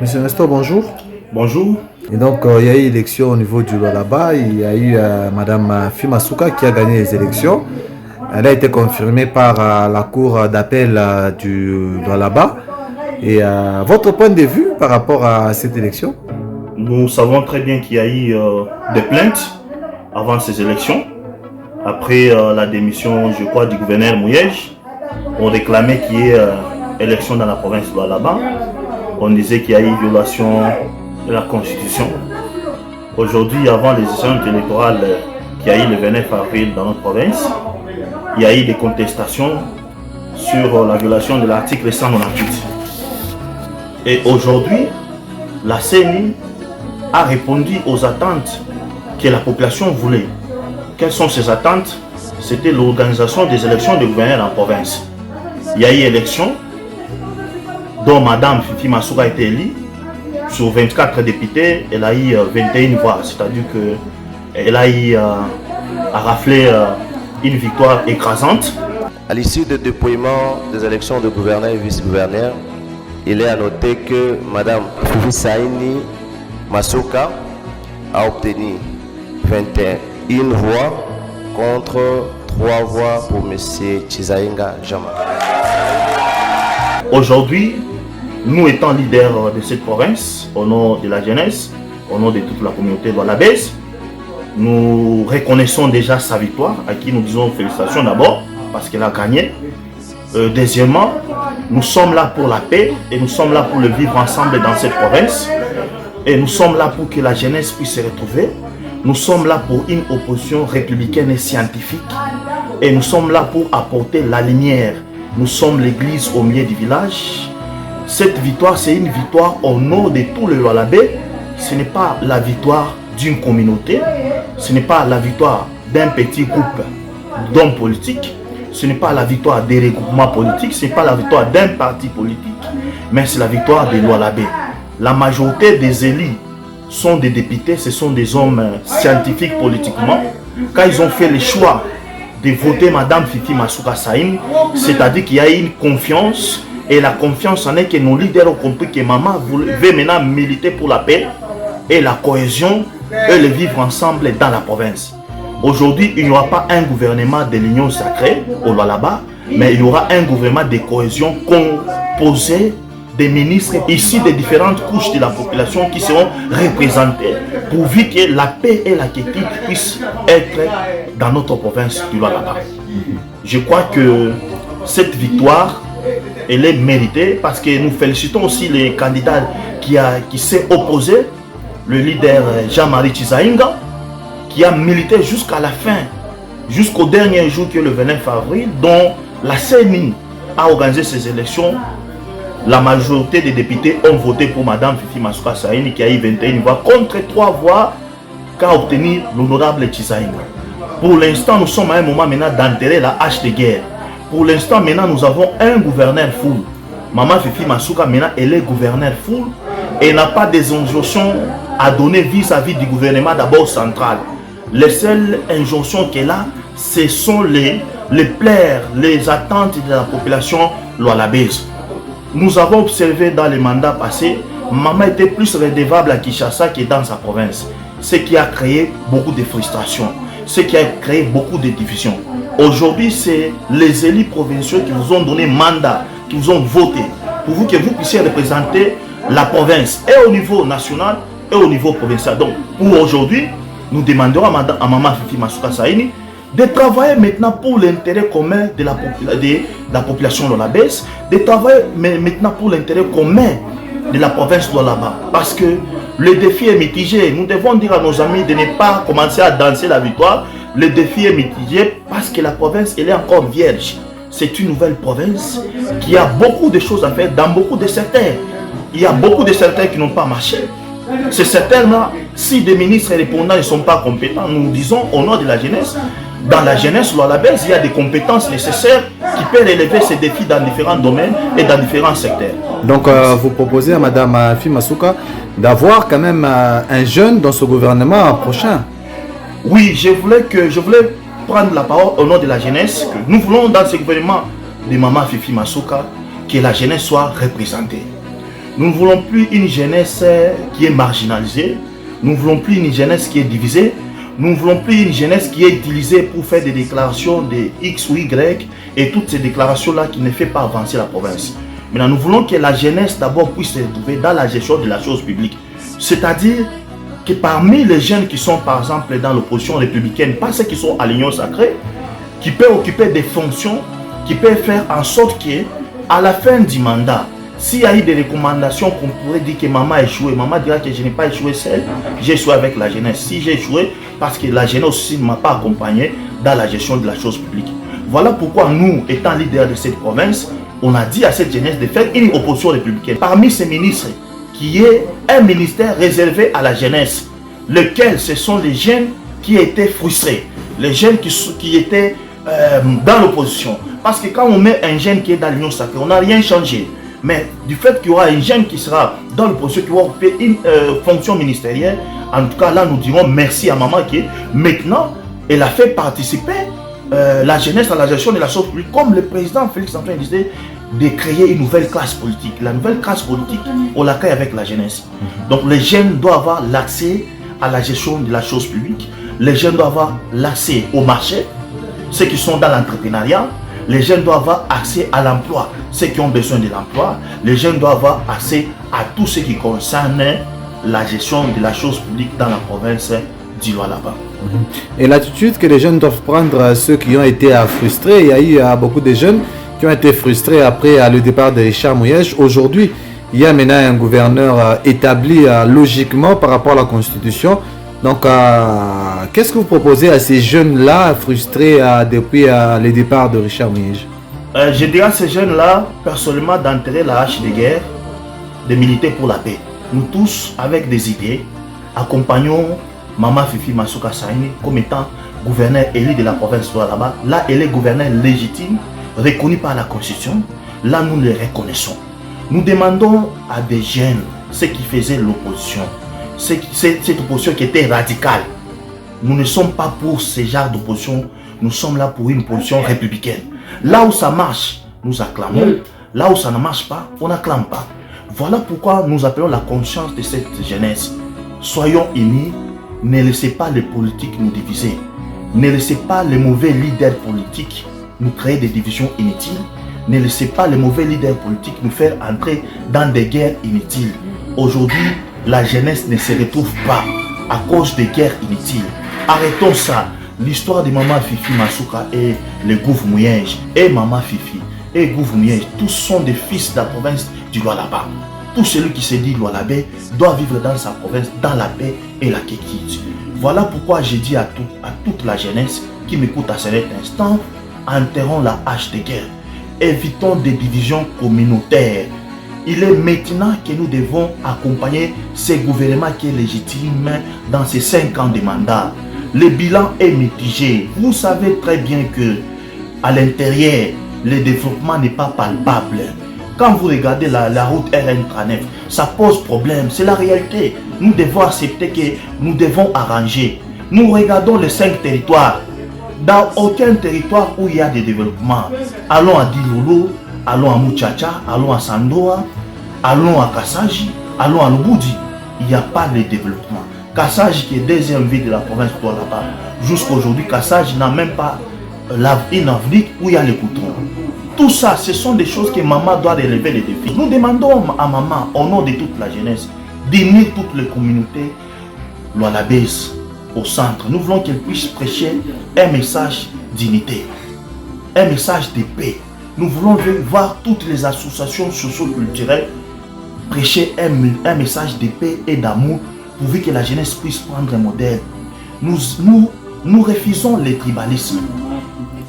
Monsieur Nestor, bonjour. Bonjour. Et donc, il y a eu élection au niveau du Lualaba. Il y a eu Madame Fimasuka qui a gagné les élections. Elle a été confirmée par la cour d'appel du Lualaba. Et votre point de vue par rapport à cette élection? Nous savons très bien qu'il y a eu des plaintes avant ces élections. Après la démission, je crois, du gouverneur Mouyej, on réclamait qu'il y ait élection dans la province de Lualaba. On disait qu'il y a eu violation de la Constitution. Aujourd'hui, avant les élections électorales qui a eu le 29 avril dans notre province, il y a eu des contestations sur la violation de l'article 198. Et aujourd'hui, la CENI a répondu aux attentes que la population voulait. Quelles sont ces attentes? C'était l'organisation des élections de gouverneurs en province. Il y a eu élection dont Mme Fimasuka a été élue. Sur 24 députés, elle a eu 21 voix, c'est-à-dire qu'elle a eu à rafler une victoire écrasante. À l'issue du dépouillement des élections de gouverneur et vice-gouverneur, il est à noter que Mme Fifi Masuka a obtenu 21 voix contre 3 voix pour M. Chizaïnga Jama. Aujourd'hui, nous étant leaders de cette province, au nom de la jeunesse, au nom de toute la communauté lualabaise, nous reconnaissons déjà sa victoire, à qui nous disons félicitations d'abord, parce qu'elle a gagné. Deuxièmement, nous sommes là pour la paix et nous sommes là pour le vivre ensemble dans cette province. Et nous sommes là pour que la jeunesse puisse se retrouver. Nous sommes là pour une opposition républicaine et scientifique. Et nous sommes là pour apporter la lumière. Nous sommes l'église au milieu du village. Cette victoire, c'est une victoire au nom de tout le Lualabé. Ce n'est pas la victoire d'une communauté. Ce n'est pas la victoire d'un petit groupe d'hommes politiques. Ce n'est pas la victoire des regroupements politiques. Ce n'est pas la victoire d'un parti politique. Mais c'est la victoire des Lualabé. La majorité des élus sont des députés. Ce sont des hommes scientifiques politiquement. Quand ils ont fait le choix de voter Mme Fifi Masuka Saïm, c'est-à-dire qu'il y a une confiance. Et la confiance en est que nos leaders ont compris que maman veut maintenant militer pour la paix et la cohésion et le vivre ensemble dans la province. Aujourd'hui, il n'y aura pas un gouvernement de l'Union sacrée au Lualaba, mais il y aura un gouvernement de cohésion composé des ministres issus des différentes couches de la population qui seront représentés pourvu que la paix et la quiétude puissent être dans notre province du Lualaba. Je crois que cette victoire, elle est méritée parce que nous félicitons aussi les candidats qui s'est opposé, le leader Jean-Marie Chizaïnga, qui a milité jusqu'à la fin, jusqu'au dernier jour qui est le 29 avril, dont la CENI a organisé ces élections. La majorité des députés ont voté pour Mme Fifi Masuka Saïni qui a eu 21 voix contre 3 voix qu'a obtenu l'honorable Chizaïnga. Pour l'instant, nous sommes à un moment maintenant d'enterrer la hache de guerre. Pour l'instant, maintenant, nous avons un gouverneur full. Maman Fifi Masuka, maintenant, elle est gouverneur full et n'a pas des injonctions à donner vis-à-vis du gouvernement d'abord central. Les seules injonctions qu'elle a, ce sont les plaies, les attentes de la population lualabaise. Nous avons observé dans les mandats passés, maman était plus redevable à Kinshasa que dans sa province. Ce qui a créé beaucoup de frustration, ce qui a créé beaucoup de divisions. Aujourd'hui, c'est les élus provinciaux qui vous ont donné mandat, qui vous ont voté, pour que vous puissiez représenter la province, et au niveau national, et au niveau provincial. Donc, pour aujourd'hui, nous demanderons à Maman Fifi Masuka Saïni de travailler maintenant pour l'intérêt commun de la population lualabaise, de travailler maintenant pour l'intérêt commun de la province de Lualaba. Parce que le défi est mitigé. Nous devons dire à nos amis de ne pas commencer à danser la victoire. Le défi est mitigé parce que la province, elle est encore vierge. C'est une nouvelle province qui a beaucoup de choses à faire dans beaucoup de secteurs. Il y a beaucoup de secteurs qui n'ont pas marché. Ces secteurs-là, si des ministres répondants ne sont pas compétents, nous disons au nom de la jeunesse, dans la jeunesse lualabaise, il y a des compétences nécessaires qui peuvent relever ces défis dans différents domaines et dans différents secteurs. Donc, vous proposez à Mme Fimasuka d'avoir quand même un jeune dans ce gouvernement prochain. Oui, je voulais prendre la parole au nom de la jeunesse. Que nous voulons dans ce gouvernement de Maman Fifi Masuka que la jeunesse soit représentée. Nous ne voulons plus une jeunesse qui est marginalisée. Nous ne voulons plus une jeunesse qui est divisée. Nous ne voulons plus une jeunesse qui est utilisée pour faire des déclarations de X ou Y et toutes ces déclarations-là qui ne font pas avancer la province. Maintenant, nous voulons que la jeunesse d'abord puisse se retrouver dans la gestion de la chose publique. C'est-à-dire que parmi les jeunes qui sont par exemple dans l'opposition républicaine, pas ceux qui sont à l'Union sacrée, qui peuvent occuper des fonctions, qui peuvent faire en sorte qu'à la fin du mandat, s'il y a eu des recommandations qu'on pourrait dire que maman a échoué, maman dira que je n'ai pas échoué seul, j'ai échoué avec la jeunesse. Si j'ai échoué, parce que la jeunesse aussi ne m'a pas accompagné dans la gestion de la chose publique. Voilà pourquoi nous, étant leaders de cette province, on a dit à cette jeunesse de faire une opposition républicaine. Parmi ces ministres, qui est un ministère réservé à la jeunesse, lequel ce sont les jeunes qui étaient frustrés, les jeunes qui étaient dans l'opposition. Parce que quand on met un jeune qui est dans l'Union sacrée, on n'a rien changé. Mais du fait qu'il y aura un jeune qui sera dans l'opposition, qui va occuper une fonction ministérielle, en tout cas là nous dirons merci à maman qui maintenant elle a fait participer la jeunesse à la gestion de la chose publique, comme le président Félix Antoine disait, de créer une nouvelle classe politique. La nouvelle classe politique, on la crée avec la jeunesse. Donc les jeunes doivent avoir l'accès à la gestion de la chose publique. Les jeunes doivent avoir l'accès au marché, ceux qui sont dans l'entrepreneuriat. Les jeunes doivent avoir accès à l'emploi, ceux qui ont besoin de l'emploi. Les jeunes doivent avoir accès à tout ce qui concerne la gestion de la chose publique dans la province du Lualaba. Et l'attitude que les jeunes doivent prendre, ceux qui ont été frustrés, il y a eu beaucoup de jeunes qui ont été frustrés après le départ de Richard Mouyej. Aujourd'hui, il y a maintenant un gouverneur établi logiquement par rapport à la Constitution. Donc, qu'est-ce que vous proposez à ces jeunes-là frustrés depuis le départ de Richard Mouyej? Je dirais à ces jeunes-là, personnellement, d'enterrer la hache de guerre, de militer pour la paix. Nous tous, avec des idées, accompagnons Maman Fifi Masuka Saini comme étant gouverneur élu de la province de Lualaba. Là, elle est gouverneur légitime, reconnu par la Constitution. Là, nous le reconnaissons. Nous demandons à des jeunes, ceux qui faisaient l'opposition, cette opposition qui était radicale. Nous ne sommes pas pour ce genre d'opposition, nous sommes là pour une position républicaine. Là où ça marche, nous acclamons. Là où ça ne marche pas, on n'acclame pas. Voilà pourquoi nous appelons la conscience de cette jeunesse. Soyons unis, ne laissez pas les politiques nous diviser. Ne laissez pas les mauvais leaders politiques nous créer des divisions inutiles. Ne laissez pas les mauvais leaders politiques nous faire entrer dans des guerres inutiles. Aujourd'hui, la jeunesse ne se retrouve pas à cause des guerres inutiles. Arrêtons ça. L'histoire de Maman Fifi Masuka et le Gouv Mouyej et Maman Fifi et Gouv Mouyej, tous sont des fils de la province du Lualaba. Tout celui qui se dit Lualabé doit vivre dans sa province, dans la paix et la quiétude. Voilà pourquoi j'ai dit à toute la jeunesse qui m'écoute à cet instant, enterrons la hache de guerre. Évitons des divisions communautaires. Il est maintenant que nous devons accompagner ce gouvernement qui est légitime dans ces 5 ans de mandat. Le bilan est mitigé. Vous savez très bien que à l'intérieur, le développement n'est pas palpable. Quand vous regardez la route RN39, ça pose problème. C'est la réalité. Nous devons accepter que nous devons arranger. Nous regardons les 5 territoires. Dans aucun territoire où il y a des développements. Allons à Dilolo, allons à Muchacha, allons à Sandoa, allons à Kassaji, allons à Lubudi. Il n'y a pas de développement. Kassaji, qui est deuxième ville de la province de Lualaba, jusqu'à aujourd'hui, Kassaji n'a même pas une avenue où il y a les coutons. Tout ça, ce sont des choses que maman doit relever les défis. Nous demandons à maman, au nom de toute la jeunesse, d'unir toutes les communautés lualabaises au centre. Nous voulons qu'elle puisse prêcher un message d'unité, un message de paix. Nous voulons voir toutes les associations socio-culturelles prêcher un message de paix et d'amour pour que la jeunesse puisse prendre un modèle. Nous refusons le tribalisme.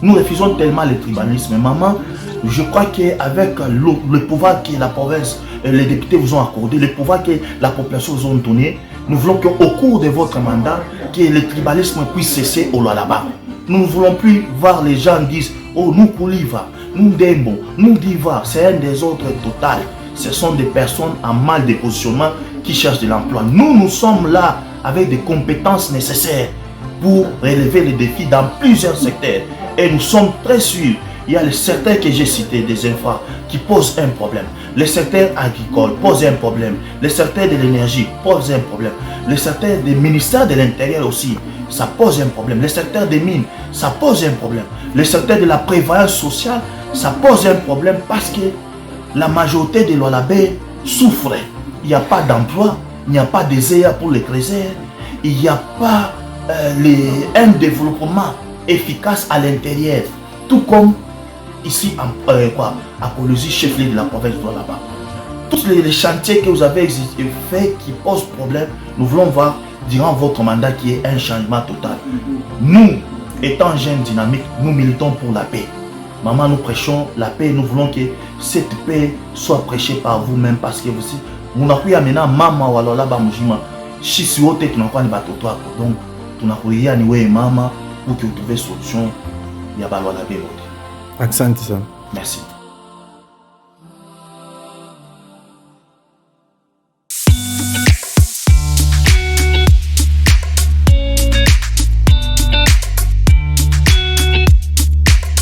Nous refusons tellement le tribalisme. Maman, je crois qu'avec le pouvoir que la province, les députés vous ont accordé, le pouvoir que la population vous a donné, nous voulons qu'au cours de votre mandat, que le tribalisme puisse cesser au Lualaba. Nous ne voulons plus voir les gens dire « Oh, nous Kouliva, nous Dembo, nous Diva », c'est un désordre total. Ce sont des personnes en mal de positionnement qui cherchent de l'emploi. Nous sommes là avec des compétences nécessaires pour relever les défis dans plusieurs secteurs. Et nous sommes très sûrs, il y a les secteurs que j'ai cités, des infras, qui posent un problème. Les secteurs agricoles posent un problème. Les secteurs de l'énergie posent un problème. Les secteurs des ministères de l'Intérieur aussi, ça pose un problème. Les secteurs des mines, ça pose un problème. Les secteurs de la prévoyance sociale, ça pose un problème parce que la majorité des Lualabé souffrent. Il n'y a pas d'emploi, il n'y a pas d'ESEA pour les créateurs, il n'y a pas un développement efficace à l'intérieur. Tout comme ici à Colosie, chef-lieu de la province de Lualaba. Tous les chantiers que vous avez faits qui posent problème, nous voulons voir durant votre mandat qui est un changement total. Nous, étant jeunes dynamiques, nous militons pour la paix. Maman, nous prêchons la paix. Nous voulons que cette paix soit prêchée par vous-même parce que vous n'avez pas maintenant maman ou alors là-bas mujima. Si si vous êtes donc tu n'as pas ni maman pour que vous trouviez solution. Il y a pas la paix. Accent ça. Merci.